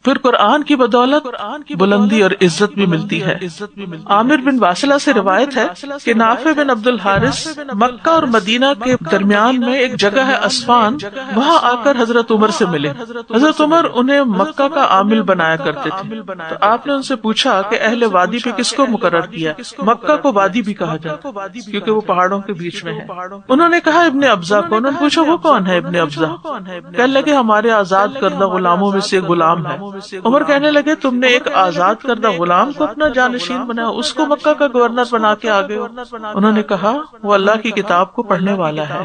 پھر قرآن کی بدولت بلندی اور عزت بھی ملتی ہے۔ عامر بن واصلہ سے روایت ہے کہ نافع بن عبد الحارث مکہ اور مدینہ کے درمیان میں ایک جگہ ہے اسفان، وہاں آ کر حضرت عمر سے ملے۔ حضرت عمر انہیں مکہ کا عامل بنایا کرتے تھے، تو آپ نے ان سے پوچھا کہ اہل وادی پہ کس کو مقرر کیا؟ مکہ کو وادی بھی کہا جاتا ہے کیونکہ وہ پہاڑوں کے بیچ میں ہے۔ انہوں نے کہا ابن ابزہ کو۔ انہوں نے پوچھا وہ کون ہے ابن ابزہ؟ کہنے لگے ہمارے آزاد کردہ غلاموں میں سے غلام ہے۔ عمر کہنے لگے تم نے ایک آزاد کردہ غلام کو اپنا جانشین بنایا، اس کو مکہ کا گورنر بنا کے آگے ہو؟ انہوں نے کہا وہ اللہ کی کتاب کو پڑھنے والا ہے،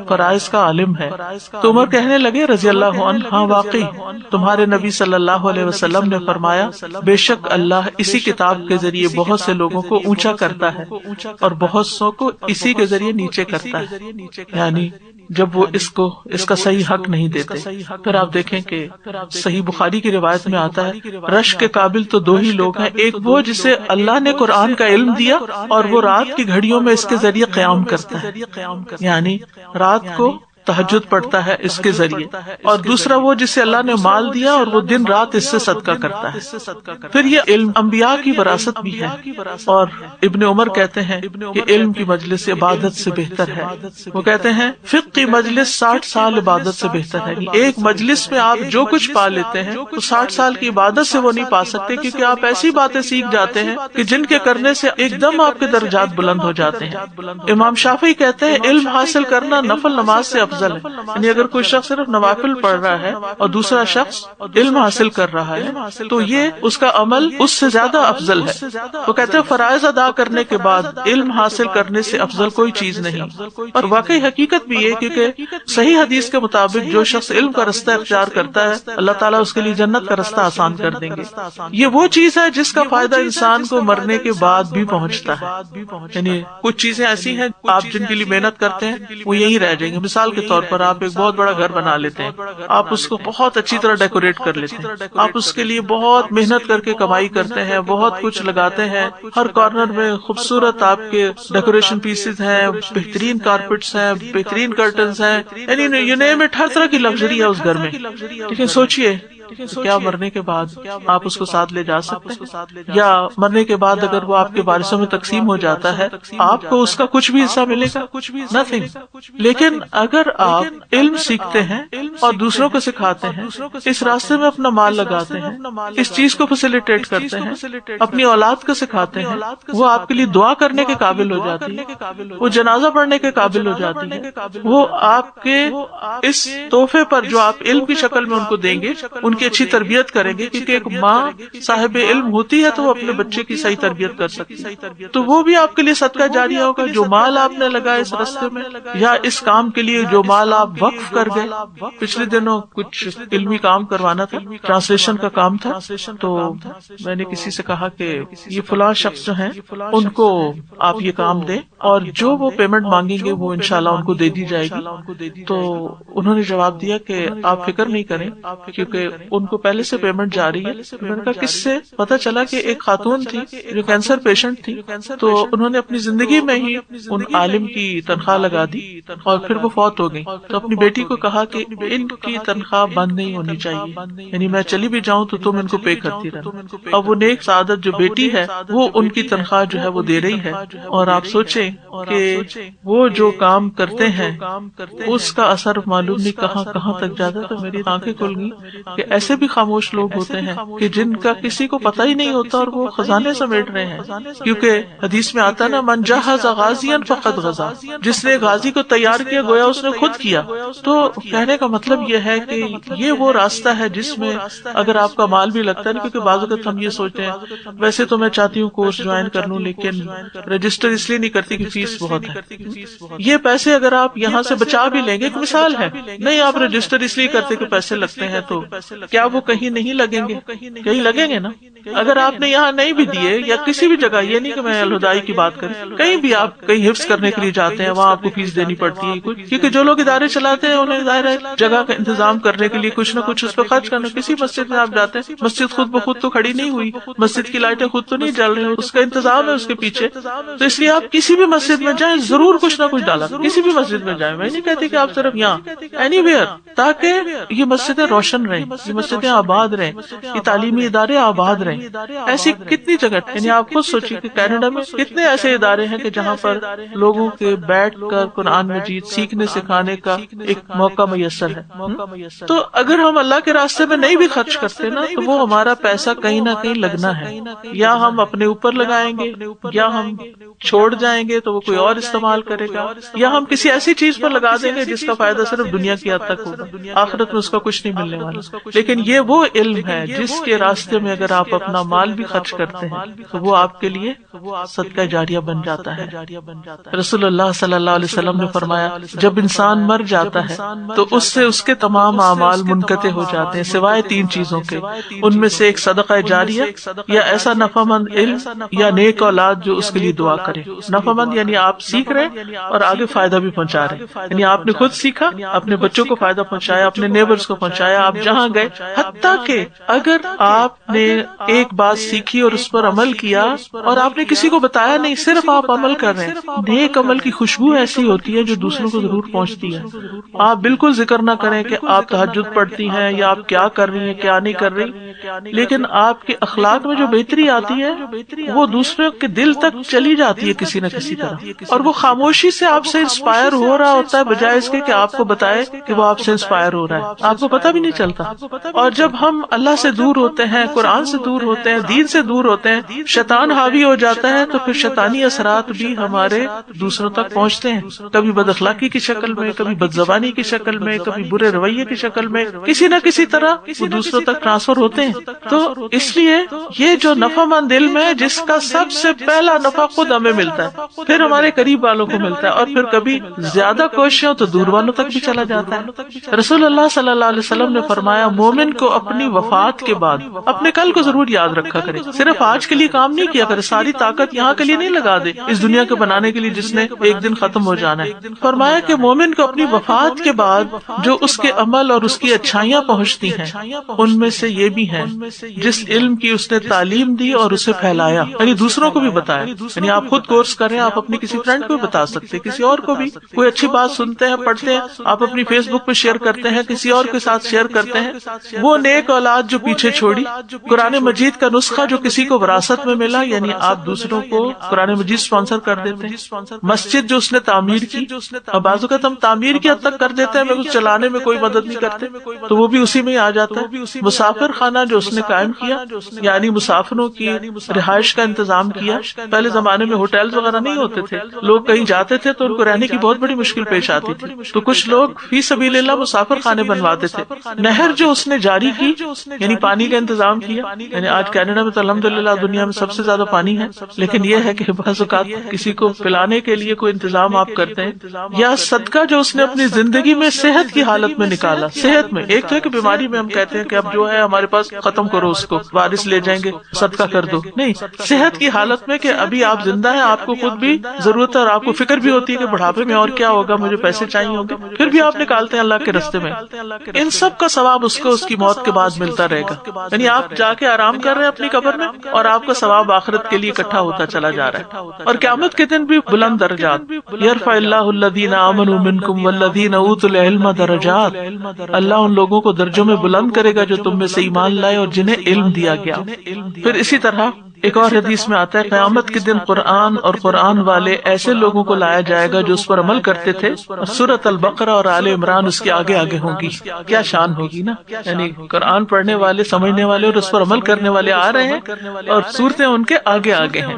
فرائض کا عالم ہے۔ تو عمر کہنے لگے رضی اللہ عنہ ہاں واقعی تمہارے نبی صلی اللہ علیہ وسلم نے فرمایا بے شک اللہ اسی کتاب کے ذریعے بہت سے لوگوں کو اونچا کرتا ہے اور بہت سو کو اسی کے ذریعے نیچے کرتا ہے، یعنی جب وہ اس کا صحیح حق نہیں دیتے۔ پھر آپ دیکھیں کہ صحیح بخاری کی روایت میں آتا ہے رش کے قابل تو دو ہی لوگ ہیں، ایک وہ جسے اللہ نے قرآن کا علم دیا اور وہ رات کی گھڑیوں میں اس کے ذریعے قیام کرتا ہے، یعنی رات کو تہجد پڑھتا ہے اس کے ذریعے، اور دوسرا وہ جسے اللہ نے مال دیا اور وہ دن رات اس سے صدقہ کرتا ہے۔ پھر یہ علم انبیاء کی وراثت بھی ہے، اور ابن عمر کہتے ہیں کہ علم کی مجلس عبادت سے بہتر ہے۔ وہ کہتے ہیں فقہ کی مجلس 60 سال عبادت سے بہتر ہے۔ ایک مجلس میں آپ جو کچھ پا لیتے ہیں تو 60 سال کی عبادت سے وہ نہیں پا سکتے، کیونکہ آپ ایسی باتیں سیکھ جاتے ہیں کہ جن کے کرنے سے ایک دم آپ کے درجات بلند ہو جاتے ہیں۔ امام شافعی کہتے ہیں علم حاصل کرنا نفل نماز سے افضل ہے، یعنی اگر کوئی شخص صرف نوافل پڑھ رہا ہے اور دوسرا شخص علم حاصل کر رہا ہے تو یہ اس کا عمل اس سے زیادہ افضل ہے۔ وہ کہتے ہیں فرائض ادا کرنے کے بعد علم حاصل کرنے سے افضل کوئی چیز نہیں، اور واقعی حقیقت بھی یہ کیونکہ صحیح حدیث کے مطابق جو شخص علم کا رستہ اختیار کرتا ہے اللہ تعالیٰ اس کے لیے جنت کا رستہ آسان کر دیں گے۔ یہ وہ چیز ہے جس کا فائدہ انسان کو مرنے کے بعد بھی پہنچتا ہے، یعنی کچھ چیزیں ایسی ہیں آپ جن کے لیے محنت کرتے ہیں وہ یہی رہ جائیں گے۔ مثال کے طور پر آپ ایک بہت بڑا گھر بنا لیتے ہیں، آپ اس کو بہت اچھی طرح ڈیکوریٹ کر لیتے ہیں، آپ اس کے لیے بہت محنت کر کے کمائی کرتے ہیں، بہت کچھ لگاتے ہیں، ہر کارنر میں خوبصورت آپ کے ڈیکوریشن پیسز ہیں، بہترین کارپیٹس ہیں، بہترین کرٹنز ہیں، یعنی یو نیم اٹ، ہر طرح کی لگژری ہے اس گھر میں۔ لیکن سوچئے کیا مرنے کے بعد آپ اس کو ساتھ لے جا سکتے ہیں؟ یا مرنے کے بعد اگر وہ آپ کے وارثوں میں تقسیم ہو جاتا ہے آپ کو اس کا کچھ بھی حصہ ملے گا؟ نتھنگ۔ لیکن اگر آپ علم سیکھتے ہیں اور دوسروں کو سکھاتے ہیں، اس راستے میں اپنا مال لگاتے ہیں، اس چیز کو فیسیلیٹیٹ کرتے ہیں، اپنی اولاد کو سکھاتے ہیں، وہ آپ کے لیے دعا کرنے کے قابل ہو جاتی ہے، وہ جنازہ پڑھنے کے قابل ہو جاتی ہے، وہ آپ کے اس تحفے پر جو آپ علم کی شکل میں ان کو دیں گے ان کی اچھی تربیت کریں گے، کیونکہ ایک ماں صاحب علم ہوتی ہے تو وہ اپنے بچے کی صحیح تربیت کر سکتی ہے، تو وہ بھی آپ کے لیے صدقہ جاریہ ہوگا۔ جو مال آپ نے لگایا اس راستے میں یا اس کام کے لیے جو مال آپ وقف کر گئے، پچھلے دنوں کچھ علمی کام کروانا تھا، ٹرانسلیشن کا کام تھا، تو میں نے کسی سے کہا کہ یہ فلاں شخص جو ہیں ان کو آپ یہ کام دیں اور جو وہ پیمنٹ مانگیں گے وہ انشاءاللہ ان کو دے دی جائے گی۔ تو انہوں نے جواب دیا کہ آپ فکر نہیں کریں کیونکہ ان کو پہلے سے پیمنٹ جاری ہے۔ میں نے کہا کس سے؟ پتہ چلا کہ ایک خاتون تھی جو کینسر پیشنٹ تھی، تو انہوں نے اپنی زندگی میں ہی ان عالم کی تنخواہ لگا دی اور پھر وہ فوت ہو گئی، تو اپنی بیٹی کو کہا کہ ان کی تنخواہ بند نہیں ہونی چاہیے، یعنی میں چلی بھی جاؤں تو تم ان کو پے کرتی رہنا۔ اب وہ نیک سعادت جو بیٹی ہے وہ ان کی تنخواہ جو ہے وہ دے رہی ہے، اور آپ سوچیں کہ وہ جو کام کرتے ہیں اس کا اثر معلوم نہیں کہاں کہاں تک جاتا۔ تو میری آنکھیں کھل گئی کہ ایسے بھی خاموش لوگ ہوتے ہیں کہ جن کا کسی کو پتہ ہی نہیں ہوتا اور وہ خزانے سمیٹ رہے ہیں، کیونکہ حدیث میں آتا نا من جہز غازیا فقد غزا، جس نے غازی کو تیار کیا گویا اس نے خود کیا۔ تو کہنے کا مطلب یہ ہے کہ یہ وہ راستہ ہے جس میں اگر آپ کا مال بھی لگتا ہے، کیونکہ بعض اوقات ہم یہ سوچتے ہیں ویسے تو میں چاہتی ہوں کورس جوائن کر لوں لیکن رجسٹر اس لیے نہیں کرتی کہ فیس بہت ہے۔ یہ پیسے اگر آپ یہاں سے بچا بھی لیں گے، ایک مثال ہے، نہیں آپ رجسٹر اس لیے کرتے کہ پیسے لگتے ہیں، تو کیا وہ کہیں نہیں لگیں گے؟ کہیں لگیں گے نا۔ اگر آپ نے یہاں نہیں بھی دیے یا کسی بھی جگہ، یہ نہیں کہ میں الہدائی کی بات کروں، کہیں بھی آپ کہیں حفظ کرنے کے لیے جاتے ہیں وہاں آپ کو فیس دینی پڑتی ہے کچھ، کیونکہ جو لوگ ادارے چلاتے ہیں انہیں ظاہر ہے جگہ کا انتظام کرنے کے لیے کچھ نہ کچھ اس پہ خرچ کرنا۔ کسی مسجد میں آپ جاتے ہیں، مسجد خود بخود تو کھڑی نہیں ہوئی، مسجد کی لائٹیں خود تو نہیں جل رہی، اس کا انتظام ہے اس کے پیچھے، تو اس لیے آپ کسی بھی مسجد میں جائیں ضرور کچھ نہ کچھ ڈالا، کسی بھی مسجد میں جائیں، میں نہیں کہتی کہ آپ صرف یہاں، اینی ویئر، تاکہ یہ مسجدیں روشن رہیں، کی مسجدیں آباد رہیں, یہ تعلیمی ادارے آباد رہیں. ایسی کتنی جگہ, یعنی آپ خود سوچیے کہ کینیڈا میں کتنے ایسے ادارے ہیں کہ جہاں پر لوگوں کے بیٹھ کر قرآن مجید سیکھنے سکھانے کا ایک موقع میسر ہے. تو اگر ہم اللہ کے راستے میں نہیں بھی خرچ کرتے نا, تو وہ ہمارا پیسہ کہیں نہ کہیں لگنا ہے, یا ہم اپنے اوپر لگائیں گے, یا ہم چھوڑ جائیں گے تو وہ کوئی اور استعمال کرے گا, یا ہم کسی ایسی چیز پر لگا دیں گے جس کا فائدہ صرف دنیا کی حد تک ہوگا, آخرت میں اس کا کچھ نہیں ملنے والا. لیکن یہ وہ علم ہے جس کے راستے میں اگر آپ اپنا مال بھی خرچ کرتے ہیں تو وہ آپ کے لیے صدقہ جاریہ بن جاتا ہے. رسول اللہ صلی اللہ علیہ وسلم نے فرمایا, جب انسان مر جاتا ہے تو اس سے اس کے تمام اعمال منقطع ہو جاتے ہیں سوائے 3 چیزوں کے. ان میں سے ایک صدقہ جاریہ, یا ایسا نفع مند علم یا نیک اولاد جو اس کے لیے دعا کرے. نفع مند یعنی آپ سیکھ رہے اور آگے فائدہ بھی پہنچا رہے, یعنی آپ نے خود سیکھا, اپنے بچوں کو فائدہ پہنچایا, اپنے نیبرز کو پہنچایا, آپ جہاں گئے. حتیٰ کہ اگر آپ نے ایک بات سیکھی اور اس پر عمل کیا اور آپ نے کسی کو بتایا نہیں, صرف آپ عمل کر رہے ہیں, نیک عمل کی خوشبو ایسی ہوتی ہے جو دوسروں کو ضرور پہنچتی ہے. آپ بالکل ذکر نہ کریں کہ آپ تہجد پڑھتی ہیں یا آپ کیا کر رہی ہیں کیا نہیں کر رہی, لیکن آپ کے اخلاق میں جو بہتری آتی ہے وہ دوسروں کے دل تک چلی جاتی ہے کسی نہ کسی طرح, اور وہ خاموشی سے آپ سے انسپائر ہو رہا ہوتا ہے بجائے اس کے کہ آپ کو بتائے کہ وہ آپ سے انسپائر ہو رہا ہے, آپ کو پتہ بھی نہیں چلتا. اور جب ہم اللہ سے دور ہوتے ہیں, قرآن سے دور ہوتے ہیں, دین سے دور ہوتے ہیں, شیطان حاوی ہو جاتا ہے, تو پھر شیطانی اثرات بھی ہمارے دوسروں تک پہنچتے ہیں, کبھی بد اخلاقی کی شکل میں, کبھی بد زبانی کی شکل میں, کبھی برے رویے کی شکل میں, کسی نہ کسی طرح وہ دوسروں تک ٹرانسفر ہوتے ہیں. تو اس لیے یہ جو نفع مند علم ہے جس کا سب سے پہلا نفع خود ہمیں ملتا ہے, پھر ہمارے قریب والوں کو ملتا ہے, اور پھر کبھی زیادہ کوشش ہو تو دور والوں تک بھی چلا جاتا ہے. رسول اللہ صلی اللہ علیہ وسلم نے فرمایا, مومن کو اپنی وفات کے بعد اپنے کل کو ضرور یاد رکھا کرے, صرف آج کے لیے کام نہیں کیا کرے, ساری طاقت یہاں کے لیے نہیں لگا دے اس دنیا کو بنانے کے لیے جس نے ایک دن ختم ہو جانا ہے. فرمایا کہ مومن کو اپنی وفات کے بعد جو اس کے عمل اور اس کی اچھائیاں پہنچتی ہیں ان میں سے یہ بھی ہیں جس علم کی اس نے تعلیم دی اور اسے پھیلایا, یعنی دوسروں کو بھی بتایا. یعنی آپ خود کورس کر رہے ہیں, آپ اپنی کسی فرینڈ کو بھی بتا سکتے, کسی اور کو بھی کوئی اچھی بات سنتے ہیں پڑھتے ہیں, آپ اپنی فیس بک پہ شیئر کرتے ہیں, کسی اور کے ساتھ شیئر کرتے ہیں. وہ نیک اولاد جو پیچھے چھوڑی, قرآن مجید کا نسخہ جو کسی کو وراثت میں ملا, یعنی آپ دوسروں کو قرآن مجید اسپانسر کر دیتے ہیں. مسجد جو اس نے تعمیر کی, اور بعض اوقات ہم تعمیر کی حد تک کر دیتے ہیں مگر چلانے میں کوئی مدد نہیں کرتے, تو وہ بھی اسی میں آ جاتا ہے. مسافر خانہ جو اس نے قائم کیا, یعنی مسافروں کی رہائش کا انتظام کیا. پہلے زمانے میں ہوٹلز وغیرہ نہیں ہوتے تھے, لوگ کہیں جاتے تھے تو ان کو رہنے کی بہت بڑی مشکل پیش آتی تھی, تو کچھ لوگ فی سبیل اللہ مسافر خانے بنواتے تھے. نہر جو اس نے جاری کی, یعنی پانی کا انتظام کیا, یعنی آج کینیڈا میں تو الحمدللہ دنیا میں سب سے زیادہ پانی ہے, لیکن یہ ہے کہ بعض اوقات کسی کو پلانے کے لیے کوئی انتظام آپ کرتے ہیں. یا صدقہ جو اس نے اپنی زندگی میں صحت کی حالت میں نکالا. صحت میں ایک تو ہے کہ بیماری میں ہم کہتے ہیں کہ اب جو ہے ہمارے پاس ختم کرو, اس کو وارث لے جائیں گے, صدقہ کر دو, نہیں, صحت کی حالت میں کہ ابھی آپ زندہ ہیں, آپ کو خود بھی ضرورت ہے اور آپ کو فکر بھی ہوتی ہے کہ بڑھاپے میں اور کیا ہوگا, مجھے پیسے چاہیے ہوں گے, پھر بھی آپ نکالتے ہیں اللہ کے راستے میں. ان سب کا ثواب اس کو اس کی موت کے بعد ملتا رہے گا. یعنی آپ جا کے آرام کر رہے ہیں اپنی قبر میں, اور آپ کا ثواب آخرت کے لیے اکٹھا ہوتا چلا جا رہا ہے. اور قیامت کے دن بھی بلند درجات, یرفع اللہ الذین آمنوا منکم والذین اوتوا العلم درجات, اللہ ان لوگوں کو درجوں میں بلند کرے گا جو تم میں سے ایمان لائے اور جنہیں علم دیا گیا. پھر اسی طرح ایک اور حدیث میں آتا ہے, قیامت کے دن قرآن اور قرآن والے ایسے لوگوں کو لایا جائے گا جو اس پر عمل کرتے تھے, اور سورۃ البقرہ اور آل عمران اس کے آگے آگے ہوں گی. کیا شان ہوگی نا, یعنی قرآن پڑھنے والے, سمجھنے والے اور اس پر عمل کرنے والے آ رہے ہیں, اور صورتیں ان کے آگے آگے ہیں.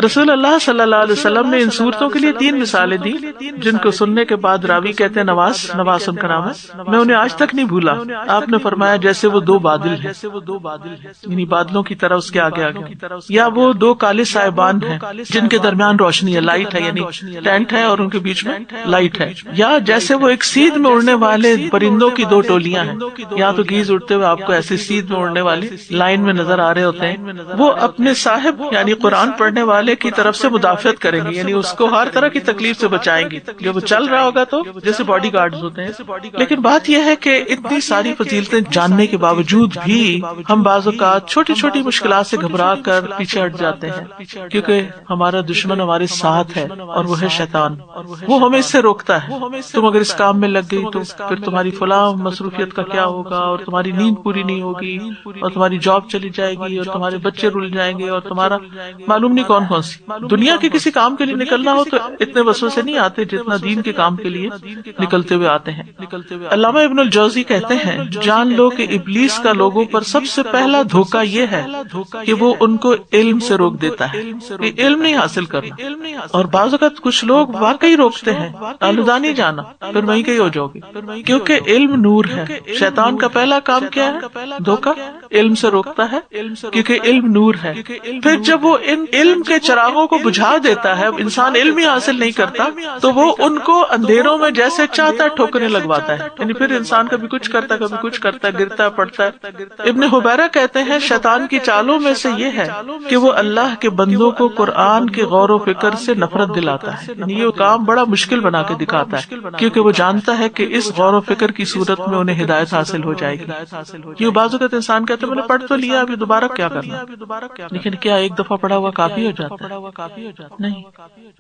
رسول اللہ صلی اللہ علیہ وسلم نے ان صورتوں کے لیے 3 مثالیں دی, جن کو سننے کے بعد راوی کہتے ہیں نواز ان کا نام ہے, میں انہیں آج تک نہیں بھولا. آپ نے فرمایا جیسے وہ 2 بادل ہیں, یعنی بادلوں کی طرح اس کے آگے آگے, یا وہ 2 کالے صاحبان ہیں جن کے درمیان روشنی ہے, لائٹ ہے, یعنی ٹینٹ ہے اور ان کے بیچ میں لائٹ ہے. یا جیسے وہ ایک سیدھ میں اڑنے والے پرندوں کی 2 ٹولیاں ہیں, یہاں تو گیز اڑتے ہوئے آپ کو ایسے سیدھ میں اڑنے والے لائن میں نظر آ رہے ہوتے ہیں. وہ اپنے صاحب یعنی قرآن پڑھنے والے کی طرف سے مدافعت کریں گے, یعنی اس کو ہر طرح کی تکلیف سے بچائیں گے. جب وہ چل رہا ہوگا تو جیسے باڈی گارڈز ہوتے ہیں. لیکن بات یہ ہے کہ اتنی ساری فضیلتیں جاننے کے باوجود بھی ہم بعض اوقات چھوٹی چھوٹی مشکلات سے گھبرا کر کر پیچھے ہٹ جاتے ہیں، کیونکہ ہمارا دشمن ہمارے ساتھ ہے اور وہ ہے شیطان. وہ ہمیں اس سے روکتا ہے. تم اگر اس کام میں لگ گئی تو پھر تمہاری فلاں مصروفیت کا کیا ہوگا، اور تمہاری نیند پوری نہیں ہوگی، اور تمہاری جاب چلی جائے گی، اور تمہارے بچے رل جائیں گے، اور تمہارا معلوم نہیں کون کون سی دنیا کے کسی کام کے لیے نکلنا ہو تو اتنے وسوسے نہیں آتے جتنا دین کے کام کے لیے نکلتے ہوئے آتے ہیں. علامہ ابن الجوزی کہتے ہیں، جان لو کہ ابلیس کا لوگوں پر سب سے پہلا دھوکہ یہ ہے کہ وہ ان کو علم سے روک دیتا ہے کہ علم نہیں حاصل کرنا. اور بعض اوقات کچھ لوگ واقعی روکتے ہیں، الہدا نہیں جانا، پھر وہیں کہیں ہو جاؤ گے، کیونکہ علم نور ہے. شیطان کا پہلا کام کیا ہے؟ دھوکہ. علم سے روکتا ہے کیونکہ علم نور ہے. پھر جب وہ ان علم کے چراغوں کو بجھا دیتا ہے، انسان علم ہی حاصل نہیں کرتا، تو وہ ان کو اندھیروں میں جیسے چاہتا ہے ٹھوکریں لگواتا ہے. یعنی پھر انسان کبھی کچھ کرتا ہے، کبھی کچھ کرتا ہے، گرتا پڑتا ہے. ابن حبیرہ کہتے ہیں، شیطان کی چالوں میں سے یہ ہے کہ وہ اللہ کے بندوں کو قرآن کے غور و فکر سے نفرت دلاتا ہے. یعنی یہ کام بڑا مشکل بنا کے دکھاتا ہے، کیونکہ وہ جانتا ہے کہ اس غور و فکر کی صورت میں انہیں ہدایت حاصل ہو جائے گی. کیوں بعض اوقات انسان کہتے ہیں میں نے پڑھ تو لیا، ابھی دوبارہ کیا کرنا، لیکن کیا ایک دفعہ پڑھا ہوا کافی ہو جاتا ہے؟ نہیں،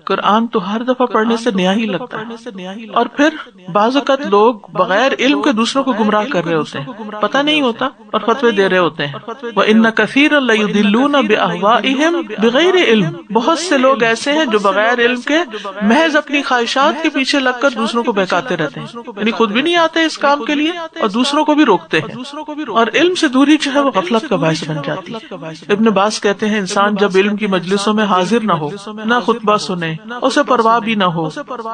قرآن تو ہر دفعہ پڑھنے سے نیا ہی لگتا ہے. اور پھر بعض اوقات لوگ بغیر علم کے دوسروں کو گمراہ کر رہے ہوتے ہیں، پتہ نہیں ہوتا اور فتوے دے رہے ہوتے ہیں. وَإِنَّ كَثِيرًا لَيُضِلُّونَ بِأَهْوَائِهِمْ بِغَيْرِ علم. بہت سے لوگ ایسے ہیں جو بغیر علم کے محض اپنی خواہشات کے پیچھے لگ کر دوسروں کو بہکاتے رہتے ہیں، یعنی خود بھی نہیں آتے اس کام کے لیے اور دوسروں کو بھی روکتے ہیں. اور علم سے دوری جو ہے وہ غفلت کا باعث بن جاتی ہے. ابن باز کہتے ہیں، انسان جب علم کی مجلسوں میں حاضر نہ ہو، نہ خطبہ سنے، اسے پرواہ بھی نہ ہو،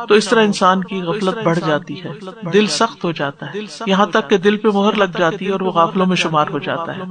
تو اس طرح انسان کی غفلت بڑھ جاتی ہے، دل سخت ہو جاتا ہے، یہاں تک کہ دل پہ مہر لگ جاتی ہے اور وہ غافلوں میں شمار ہو جاتا ہے.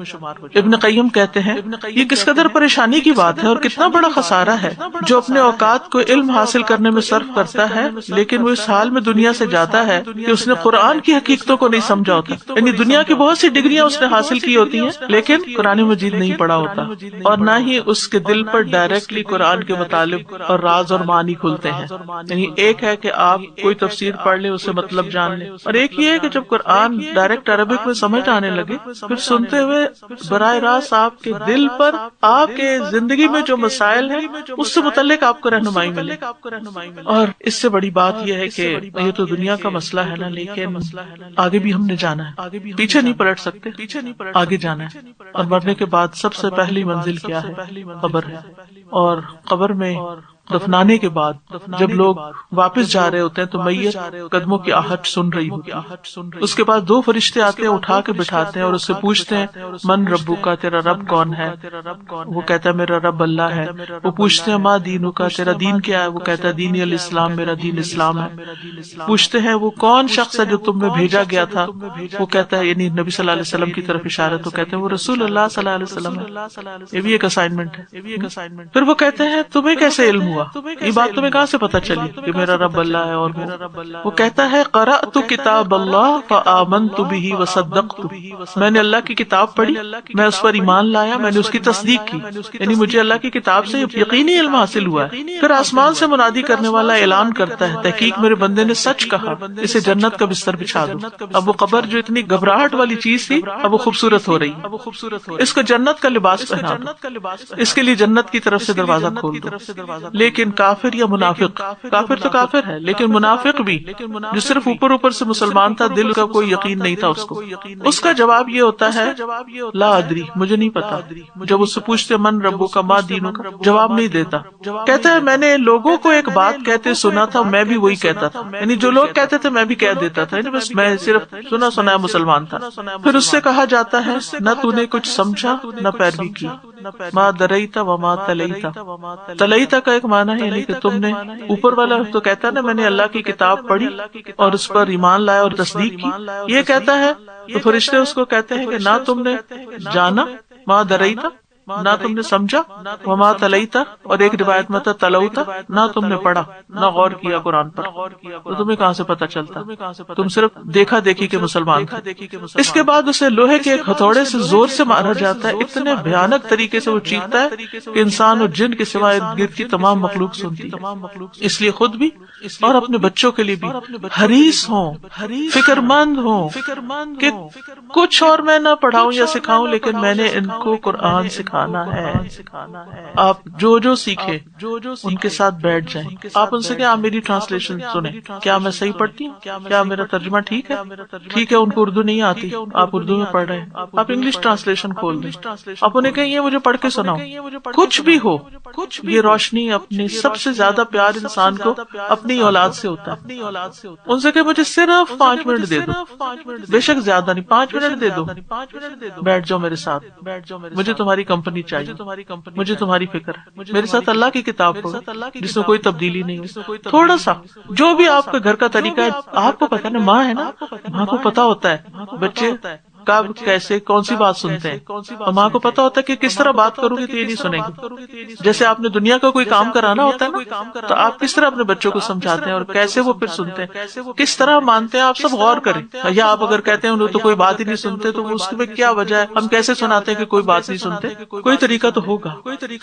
ابن قیم کہتے ہیں، یہ کس قدر پریشانی کی بات ہے اور کتنا بڑا خسارہ ہے جو اپنے اوقات کو علم حاصل کرنے میں صرف کرتا ہے، لیکن وہ اس حال میں دنیا سے جاتا ہے کہ اس نے قرآن کی حقیقتوں کو نہیں سمجھا ہوتا. یعنی دنیا کی بہت سی ڈگریاں اس نے حاصل کی ہوتی ہیں، لیکن قرآن مجید نہیں پڑھا ہوتا، اور نہ ہی اس کے دل پر ڈائریکٹلی قرآن کے مطالب اور راز اور معنی کھلتے ہیں. یعنی ایک ہے کہ آپ کوئی تفسیر پڑھ لیں، اسے مطلب جان لیں، اور ایک یہ ہے کہ جب قرآن ڈائریکٹ عربک میں سمجھ آنے لگے، پھر سنتے ہوئے براہ راست آپ کے دل پر آپ کے زندگی میں جو مسائل ہیں اس سے متعلق آپ کو رہنمائی ملے. اور اس سے بڑی بات یہ ہے کہ یہ تو دنیا کا مسئلہ ہے نا، لیکن آگے بھی ہم نے جانا ہے، پیچھے نہیں پلٹ سکتے، آگے جانا ہے. اور مرنے کے بعد سب سے پہلی منزل کیا ہے؟ قبر ہے. اور قبر میں دفنانے کے بعد جب لوگ واپس جا رہے ہوتے ہیں تو میت قدموں کی آہٹ سن رہی ہوتی ہے. اس کے بعد دو فرشتے آتے ہیں، اٹھا کے بٹھاتے ہیں اور اس سے پوچھتے ہیں من ربو کا، تیرا رب کون ہے؟ وہ کہتا ہے میرا رب اللہ ہے. وہ پوچھتے ہیں ما دینو کا، تیرا دین کیا ہے؟ وہ کہتا ہے دین الاسلام، میرا دین اسلام ہے. پوچھتے ہیں وہ کون شخص ہے جو تم میں بھیجا گیا تھا؟ وہ کہتا ہے یعنی نبی صلی اللہ علیہ وسلم کی طرف اشارہ، تو کہتے ہیں وہ رسول اللہ صلی اللہ علیہ وسلم ہے. یہ بھی ایک اسائنمنٹ ہے. پھر وہ کہتے ہیں تمہیں کیسے علم ہوا؟ یہ بات تمہیں کہاں سے پتہ چلی کہ میرا رب اللہ ہے؟ اور وہ کہتا ہے قرأت کتاب اللہ فآمنت بہ وصدقت، میں نے اللہ کی کتاب پڑھی، میں اس پر ایمان لایا، میں نے اس کی تصدیق کی. یعنی مجھے اللہ کی کتاب سے یقینی علم حاصل ہوا ہے. پھر آسمان سے منادی کرنے والا اعلان کرتا ہے تحقیق میرے بندے نے سچ کہا، اسے جنت کا بستر بچھا دو. اب وہ قبر جو اتنی گھبراہٹ والی چیز تھی اب وہ خوبصورت ہو رہی ہے. اس کو جنت کا لباس پہنا دو، اس کے لیے جنت کی طرف سے دروازہ کھول دو. لیکن کافر یا منافق، کافر تو کافر ہے لیکن منافق بھی جو صرف اوپر اوپر سے مسلمان تھا، دل کا کوئی یقین نہیں تھا اس کا جواب یہ ہوتا ہے لا ادری، مجھے نہیں پتا. جب اس سے پوچھتے من ربو کا ما دینو کا، جواب نہیں دیتا. کہتا ہے میں نے لوگوں کو ایک بات کہتے سنا تھا، میں بھی وہی کہتا تھا. یعنی جو لوگ کہتے تھے میں بھی کہہ دیتا تھا، یعنی بس میں صرف سنا سنایا مسلمان تھا. پھر اس سے کہا جاتا ہے نہ تو نے کچھ سمجھا نہ پیروی کی. ما دریتا وما تلیتا، تلیتا کا ایک معنی ہے یعنی کہ تم نے، اوپر والا تو کہتا ہے نا میں نے اللہ کی کتاب پڑھی اور اس پر ایمان لایا اور تصدیق کی، یہ کہتا ہے تو فرشتے اس کو کہتے ہیں کہ نہ تم نے جانا، ما دریتا، نہ تم نے سمجھا، وما تلیتا، اور ایک روایت میں تھا تلوتا، نہ تم نے پڑھا نہ غور کیا قرآن پر، تو تمہیں کہاں سے پتہ چلتا؟ تم صرف دیکھا دیکھی کے مسلمان تھے. اس کے بعد اسے لوہے کے ایک ہتھوڑے سے زور سے مارا جاتا ہے، اتنے بھیانک طریقے سے وہ چیختا ہے کہ انسان اور جن کے سوائے ارد گرد کی تمام مخلوق سنتی ہے. اس لیے خود بھی اور اپنے بچوں کے لیے بھی حریص ہوں، فکر مند ہوں کہ کچھ اور میں نہ پڑھاؤں یا سکھاؤں، لیکن میں نے ان کو قرآن سکھانا سکھانا ہے. آپ جو سیکھے ان کے ساتھ بیٹھ جائیں. آپ ان سے کہ آپ میری ٹرانسلیشن سنیں, کیا میں صحیح پڑھتی ہوں, کیا میرا ترجمہ ٹھیک ہے. ٹھیک ہے, ان کو اردو نہیں آتی, آپ اردو میں پڑھ رہے ہیں, آپ انگلش ٹرانسلیشن کھول دیں. آپ انہیں کہیں یہ مجھے پڑھ کے سناؤ. کچھ بھی ہو, یہ روشنی اپنی سب سے زیادہ پیار انسان کو اپنی اولاد سے ہوتا ہے. ان سے کہ مجھے صرف 5 منٹ دے دو, بے شک زیادہ نہیں, 5 منٹ دے دو, بیٹھ جاؤ میرے ساتھ, مجھے تمہاری کمپنی چاہیے, مجھے تمہاری فکر ہے. میرے ساتھ اللہ کی کتاب ہو جس میں کوئی تبدیلی نہیں ہو. تھوڑا سا جو بھی آپ کا گھر کا طریقہ ہے, آپ کو پتا نا, ماں ہے نا, ماں کو پتا ہوتا ہے بچے کب کیسے کون سی بات سنتے ہیں, اور ماں کو پتا ہوتا ہے کہ کس طرح بات کروں گی تو یہ نہیں سنیں گے. جیسے آپ نے دنیا کا کوئی کام کرانا ہوتا ہے نا, تو آپ کس طرح اپنے بچوں کو سمجھاتے ہیں اور کیسے وہ پھر سنتے ہیں, کس طرح مانتے ہیں, آپ سب غور کریں. یا آپ اگر کہتے ہیں تو کوئی بات ہی نہیں سنتے, تو اس میں کیا وجہ ہے, ہم کیسے سناتے ہیں کہ کوئی بات نہیں سنتے. کوئی طریقہ تو ہوگا.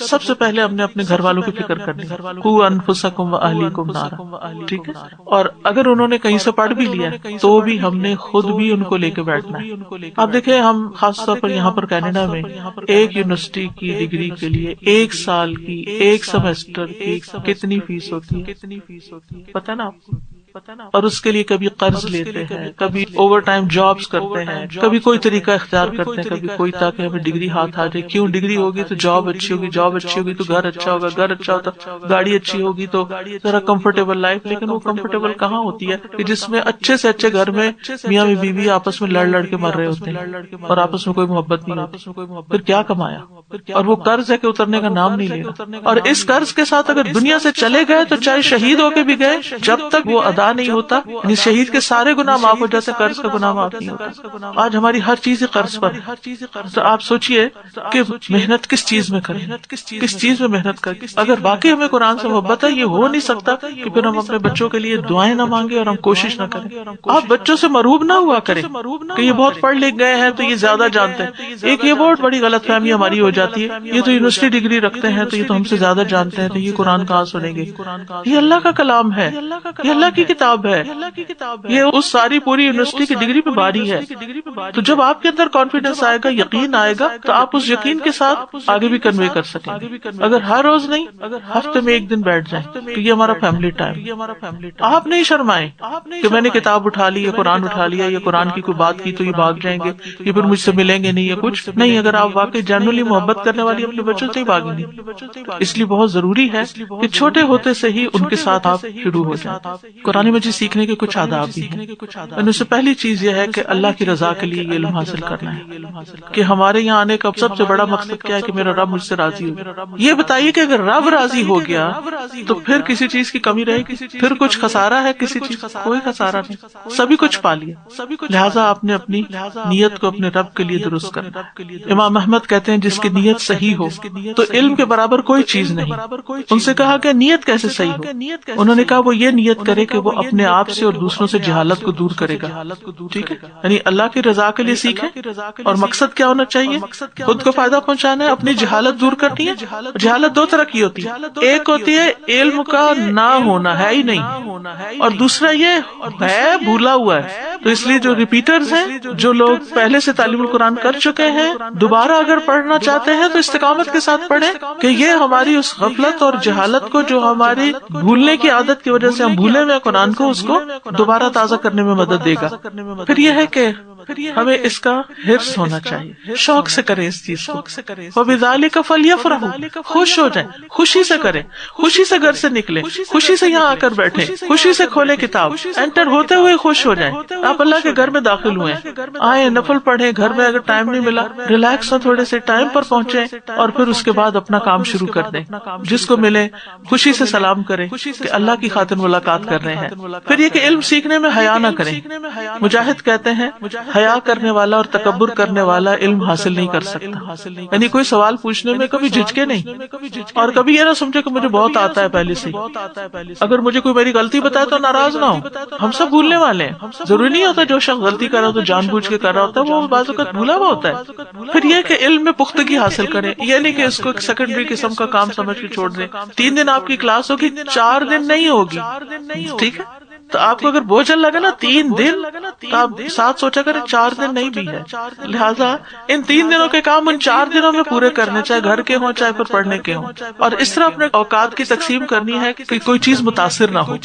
سب سے پہلے ہم نے اپنے گھر والوں کی فکر کرنی, قوا انفسکم واہلیکم نارا, ٹھیک ہے. اور اگر انہوں نے کہیں سے پڑھ بھی لیا تو بھی ہم نے خود بھی ان کو لے کے بیٹھنا ہے. آپ دیکھیں, ہم خاص طور پر یہاں پر کینیڈا میں ایک یونیورسٹی کی ڈگری کے لیے 1 سال کی 1 سیمسٹر کی کتنی فیس ہوتی ہے پتہ نا آپ کو. اور اس کے لیے کبھی قرض لیتے ہیں, کبھی اوور ٹائم جابز کرتے ہیں, کبھی کوئی طریقہ اختیار کرتے ہیں, کبھی کوئی, تاکہ ہمیں ڈگری ہاتھ آ جائے. کیوں ڈگری ہوگی تو جاب اچھی ہوگی, جاب اچھی ہوگی تو گھر اچھا ہوگا, گھر اچھا ہوتا گاڑی اچھی ہوگی تو ذرا کمفرٹیبل لائف. لیکن وہ کمفرٹیبل کہاں ہوتی ہے کہ جس میں اچھے سے اچھے گھر میں میاں بیوی آپس میں لڑ کے مر رہے ہوتے ہیں اور آپس میں کوئی محبت نہیں ہوتی. پھر کیا کمایا, اور وہ قرض ہے کہ اترنے کا نام نہیں لے گا. اور اس قرض کے ساتھ اگر دنیا سے چلے گئے تو چاہے شہید ہو کے بھی گئے, جب تک وہ ادا نہیں ہوتا, یعنی شہید کے سارے گناہ معاف ہو جاتے, قرض کا گناہ معاف نہیں ہوتا. آج ہماری ہر چیز قرض پر ہے. تو آپ سوچئے کہ محنت کس چیز میں کریں, کس چیز میں محنت کریں. اگر واقعی ہمیں قرآن سے محبت ہے, یہ ہو نہیں سکتا کہ پھر ہم اپنے بچوں کے لیے دعائیں نہ مانگے اور ہم کوشش نہ کریں. آپ بچوں سے مرعوب نہ ہوا کریں کہ یہ بہت پڑھ لکھ گئے ہیں تو یہ زیادہ جانتے ہیں. ایک یہ بہت بڑی غلط فہمی ہماری ہو جاتی ہے, یہ تو یونیورسٹی ڈگری رکھتے ہیں تو یہ تو ہم سے زیادہ جانتے ہیں, تو یہ قرآن کہاں سنیں گے. یہ اللہ کا کلام ہے, یہ اللہ کی کتاب ہے, یہ اس ساری پوری یونیورسٹی کی ڈگری پہ باری ہے. تو جب آپ کے اندر کانفیڈینس آئے گا, یقین آئے گا, تو آپ اس یقین کے ساتھ آگے بھی کنوے کر سکیں گے. اگر ہر روز نہیں, ہفتے میں 1 دن بیٹھ جائیں تو یہ ہمارا فیملی ٹائم. آپ نہیں شرمائیں کہ میں نے کتاب اٹھا لی یا قرآن اٹھا لیا یا قرآن کی کوئی بات کی تو یہ بھاگ جائیں گے, یہ پھر مجھ سے ملیں گے نہیں, یا کچھ نہیں. اگر آپ واقعی جنرلی محبت کرنے والی اپنے بچوں سے ہی بھاگیں گے. اس لیے بہت ضروری ہے کہ چھوٹے ہوتے سے ہی ان کے ساتھ آپ شروع ہو جائیں. قرآن مجید سیکھنے کے کچھ آداب بھی ہیں. ان سے پہلی چیز یہ ہے کہ اللہ کی رضا کے لیے یہ علم حاصل کرنا ہے, کہ ہمارے یہاں آنے کا سب سے بڑا مقصد کیا ہے کہ میرا رب مجھ سے راضی ہو. یہ بتائیے کہ اگر رب راضی ہو گیا تو پھر کسی چیز کی کمی رہے گی, پھر کچھ خسارہ ہے کسی چیز کا؟ کوئی خسارہ نہیں, سبھی کچھ پا لیا. لہٰذا آپ نے اپنی نیت کو اپنے رب کے لیے درست کرنا. امام احمد کہتے ہیں جس کی نیت صحیح ہو تو علم کے برابر کوئی چیز نہیں. ان سے کہا کہ نیت کیسے صحیح ہو؟ انہوں نے کہا وہ یہ نیت کرے کہ وہ اپنے آپ سے اور دوسروں سے جہالت کو دور کرے گا. ٹھیک ہے, یعنی اللہ کی رضا کے لیے سیکھیں. اور مقصد کیا ہونا چاہیے؟ خود کو فائدہ پہنچانا ہے, اپنی جہالت دور کرنی ہے. جہالت 2 طرح کی ہوتی ہے, ایک ہوتی ہے علم کا نہ ہونا, ہے ہی نہیں, اور دوسرا یہ ہے بھولا ہوا ہے. تو اس لیے جو ریپیٹرز ہیں, جو لوگ پہلے سے تعلیم القرآن کر چکے ہیں, دوبارہ اگر پڑھنا چاہتے ہیں تو استقامت کے ساتھ پڑھیں, کہ یہ ہماری اس غفلت اور جہالت کو جو ہماری بھولنے کی عادت کی وجہ سے ہم بھولے ہوئے قرآن کو, اس کو دوبارہ تازہ کرنے میں مدد دے گا. پھر یہ ہے کہ ہمیں اس کا حرص ہونا چاہیے, شوق سے کریں اس چیز کو. وَبِذَلِكَ فَلْيَفْرَحُوا, خوش ہو جائیں, خوشی سے کریں, خوشی سے گھر سے نکلیں, خوشی سے یہاں آ کر بیٹھیں, خوشی سے کھولیں کتاب, انٹر ہوتے ہوئے خوش ہو جائیں. آپ اللہ کے گھر میں داخل ہوئے, آئیں نفل پڑھیں, گھر میں اگر ٹائم نہیں ملا ریلیکس ہو, تھوڑے سے ٹائم پر پہنچیں, اور پھر اس کے بعد اپنا کام شروع کر دیں. جس کو ملے خوشی سے سلام کریں کہ اللہ کی خاطر ملاقات کر رہے ہیں. پھر یہ کہ علم سیکھنے میں حیا نہ کریں. مجاہد کہتے ہیں حیا کرنے والا اور تکبر کرنے والا علم حاصل نہیں کر سکتا. یعنی کوئی سوال پوچھنے میں کبھی جھجکے نہیں, اور کبھی یہ نہ سمجھے کہ مجھے بہت آتا ہے پہلے سے. اگر مجھے کوئی میری غلطی بتائے تو ناراض نہ ہو, ہم سب بھولنے والے ہیں. ضروری نہیں ہوتا جو شخص غلطی کر رہا ہو تو جان بوجھ کے کر رہا ہوتا ہے, وہ بعض اوقات بھولا ہوا ہوتا ہے. پھر یہ کہ علم میں پختگی حاصل کریں, یہ نہیں کہ اس کو ایک سیکنڈری قسم کا کام سمجھ کے چھوڑ دیں. 3 دن آپ کی کلاس ہوگی, 4 دن نہیں ہوگی, ٹھیک ہے, تو آپ کو اگر بوجھل لگا نا 3 دن تو آپ ساتھ سوچا کریں 4 دن نہیں بھی ہے. لہٰذا ان 3 دنوں کے کام ان 4 دنوں میں پورے کرنے، چاہے گھر کے ہوں چاہے پھر پڑھنے کے ہوں. اور اس طرح اپنے اوقات کی تقسیم کرنی ہے کہ کوئی چیز متاثر نہ ہو،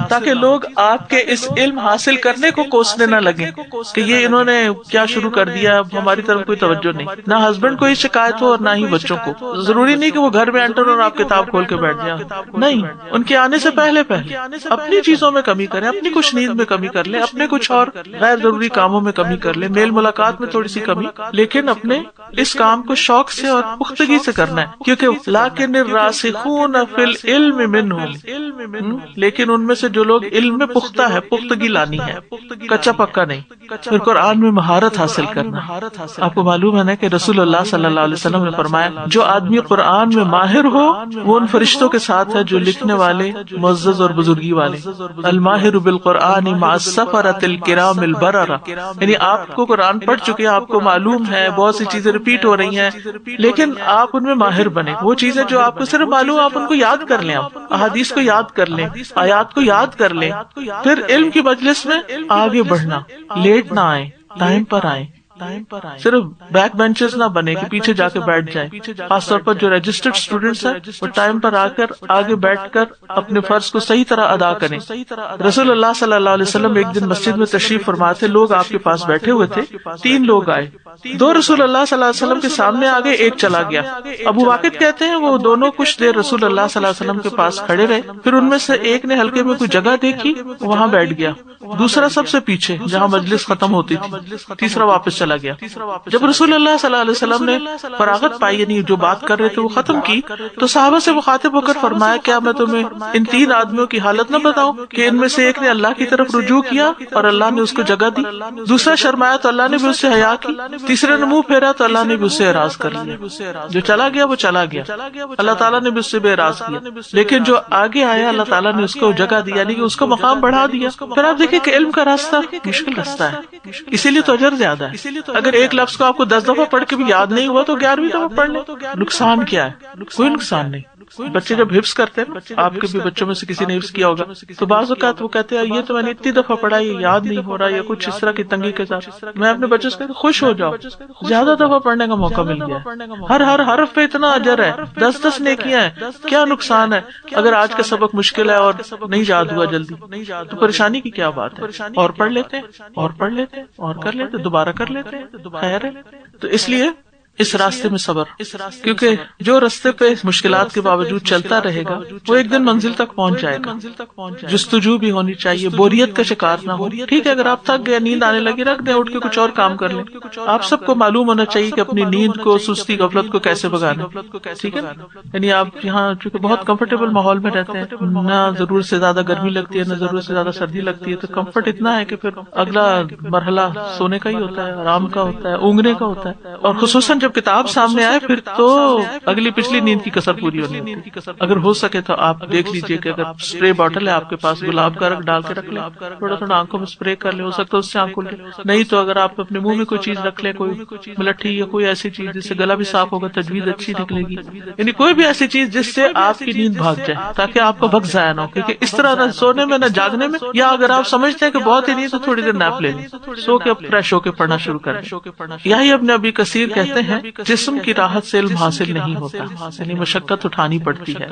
تاکہ لوگ آپ کے اس علم حاصل کرنے کو کوسنے نہ لگیں کہ یہ انہوں نے کیا شروع کر دیا، اب ہماری طرف کوئی توجہ نہیں. نہ ہسبینڈ کو شکایت ہو اور نہ ہی بچوں کو. ضروری نہیں کہ وہ گھر میں انٹر اور آپ کتاب کھول کے بیٹھ جائیں، نہیں، ان کے آنے سے پہلے اپنی چیزوں میں کمی کریں، اپنی کچھ نیند میں کمی کر لیں، اپنے کچھ اور غیر ضروری کاموں میں کمی کر لیں، میل ملاقات میں تھوڑی سی کمی، لیکن اپنے اس کام کو شوق سے اور پختگی سے کرنا ہے. کیونکہ لَٰكِنِ الرَّاسِخُونَ فِي الْعِلْمِ مِنْهُمْ، لیکن ان میں سے جو لوگ علم میں پختہ ہے، پختگی لانی ہے، کچا پکا نہیں. پھر قرآن میں مہارت حاصل کرنا. آپ کو معلوم ہے نا کہ رسول اللہ صلی اللہ علیہ وسلم نے فرمایا جو آدمی قرآن میں ماہر ہو وہ ان فرشتوں کے ساتھ ہے جو لکھنے والے معزز اور بزرگی والے. الماہر بالقرآن مع السفرۃ الکرام البررہ، یعنی آپ کو قرآن پڑھ چکے، آپ کو معلوم ہے، بہت سی چیزیں ریپیٹ ہو رہی ہیں، لیکن آپ ان میں ماہر بنے. وہ چیزیں جو آپ کو صرف معلوم آپ ان کو یاد کر لیں، آپ احادیث کو یاد کر لیں، آیات کو یاد کر لیں. پھر علم کی مجلس میں آگے بڑھنا، لیٹ نہ آئیں، ٹائم پر آئیں، صرف بیک بینچز نہ بنے کہ پیچھے جا کے بیٹھ جائیں. خاص طور پر جو رجسٹرڈ اسٹوڈینٹس ہیں وہ ٹائم پر آ کر آگے بیٹھ کر اپنے فرض کو صحیح طرح ادا کریں. رسول اللہ صلی اللہ علیہ وسلم ایک دن مسجد میں تشریف فرما تھے، لوگ آپ کے پاس بیٹھے ہوئے تھے. 3 لوگ آئے، 2 رسول اللہ صلی اللہ علیہ وسلم کے سامنے آ گئے، ایک چلا گیا. ابو واقد کہتے ہیں وہ دونوں کچھ دیر رسول اللہ صلی اللہ علیہ وسلم کے پاس کھڑے رہے. پھر ان میں سے ایک نے ہلکے میں کوئی جگہ دیکھی، وہاں بیٹھ گیا. دوسرا سب سے پیچھے جہاں مجلس ختم ہوتی تھی، تیسرا واپس چلا گیا. جب رسول اللہ صلی اللہ علیہ وسلم نے فراغت پائی، یعنی جو بات کر رہے تھے وہ ختم کی، تو صحابہ سے مخاطب ہو کر فرمایا کیا میں تمہیں ان 3 آدمیوں کی حالت نہ بتاؤں کہ ان میں سے ایک نے اللہ کی طرف رجوع کیا اور اللہ نے اس کو جگہ دی، دوسرا شرمایا تو اللہ نے بھی اس سے حیا کی، تیسرے نے منہ پھیرا تو اللہ نے بھی اس سے اعراض کر لیا. جو چلا گیا وہ چلا گیا، اللہ تعالیٰ نے بھی اس سے بے اعراض کیا، لیکن جو آگے آیا اللہ تعالیٰ نے اس کو جگہ دی، یعنی کہ اس کو مقام بڑھا دیا. پھر آپ دیکھیں کہ علم کا راستہ مشکل راستہ ہے، اسی لیے تو اجر زیادہ ہے. اگر ایک لفظ کو آپ کو 10 دفعہ پڑھ کے بھی یاد نہیں ہوا تو 11ویں دفعہ پڑھ لیں. نقصان کیا ہے؟ کوئی نقصان نہیں. بچے جب حفظ کرتے ہیں، آپ کے بھی بچوں میں سے کسی نے حفظ کیا ہوگا، تو بعض اوقات وہ کہتے ہیں یہ تو میں نے اتنی دفعہ پڑھا، یہ یاد نہیں ہو رہا، یا کچھ اس طرح کی تنگی کے ساتھ. میں اپنے بچوں سے کہتا ہوں خوش ہو جاؤ، زیادہ دفعہ پڑھنے کا موقع مل گیا. ہر حرف پہ اتنا اجر ہے، 10 نیکیاں ہیں. کیا نقصان ہے اگر آج کا سبق مشکل ہے اور نہیں یاد ہوا جلدی؟ تو پریشانی کی کیا بات ہے؟ اور پڑھ لیتے اور پڑھ لیتے اور کر لیتے، دوبارہ کر لیتے، خیر ہے. تو اس لیے اس راستے میں صبر، کیونکہ جو راستے پہ مشکلات کے باوجود چلتا رہے گا وہ ایک دن منزل تک پہنچ جائے گا. جستجو بھی ہونی چاہیے، بوریت کا شکار نہ ہو. ٹھیک ہے اگر آپ تھک گئے، نیند آنے لگی، رکھ دیں، اٹھ کے کچھ اور کام کر لیں. آپ سب کو معلوم ہونا چاہیے کہ اپنی نیند کو، سستی، غفلت کو کیسے بگانا. ٹھیک ہے، یعنی آپ یہاں چونکہ بہت کمفرٹیبل ماحول میں رہتے ہیں، نہ ضرورت سے زیادہ گرمی لگتی ہے، نہ ضرورت سے زیادہ سردی لگتی ہے، تو کمفرٹ اتنا ہے کہ پھر اگلا مرحلہ سونے کا ہی ہوتا ہے، آرام کا ہوتا ہے، اونگنے کا ہوتا ہے. اور خصوصاً جب کتاب سامنے آئے پھر تو اگلی پچھلی نیند کی کسر پوری ہونی ہوتی. اگر ہو سکے تو آپ دیکھ لیجئے کہ اگر اسپرے باٹل ہے آپ کے پاس، گلاب کا رنگ ڈال کے رکھ لیں، تھوڑا تھوڑا آنکھوں میں اسپرے کر لیں، ہو سکتا ہے اس سے آنکھ کھل لے. نہیں تو اگر آپ اپنے منہ میں کوئی چیز رکھ لیں، کوئی ملٹھی یا کوئی ایسی چیز جس سے گلا بھی صاف ہوگا، تجویز اچھی نکلے گی. یعنی کوئی بھی ایسی چیز جس سے آپ کی نیند بھاگ جائے تاکہ آپ کا وقت ضائع نہ ہو. کیونکہ اس طرح نہ سونے میں نہ جاگنے میں، یا اگر آپ سمجھتے ہیں کہ بہت ہی نیند تو تھوڑی دیر نیپ لے لیں، سو کے فریش ہو کے پڑھنا شروع کریں. یہی ابن ابی کثیر کہتے ہیں جسم کی راحت سے علم حاصل نہیں ہوتا، یعنی مشقت اٹھانی پڑتی ہے.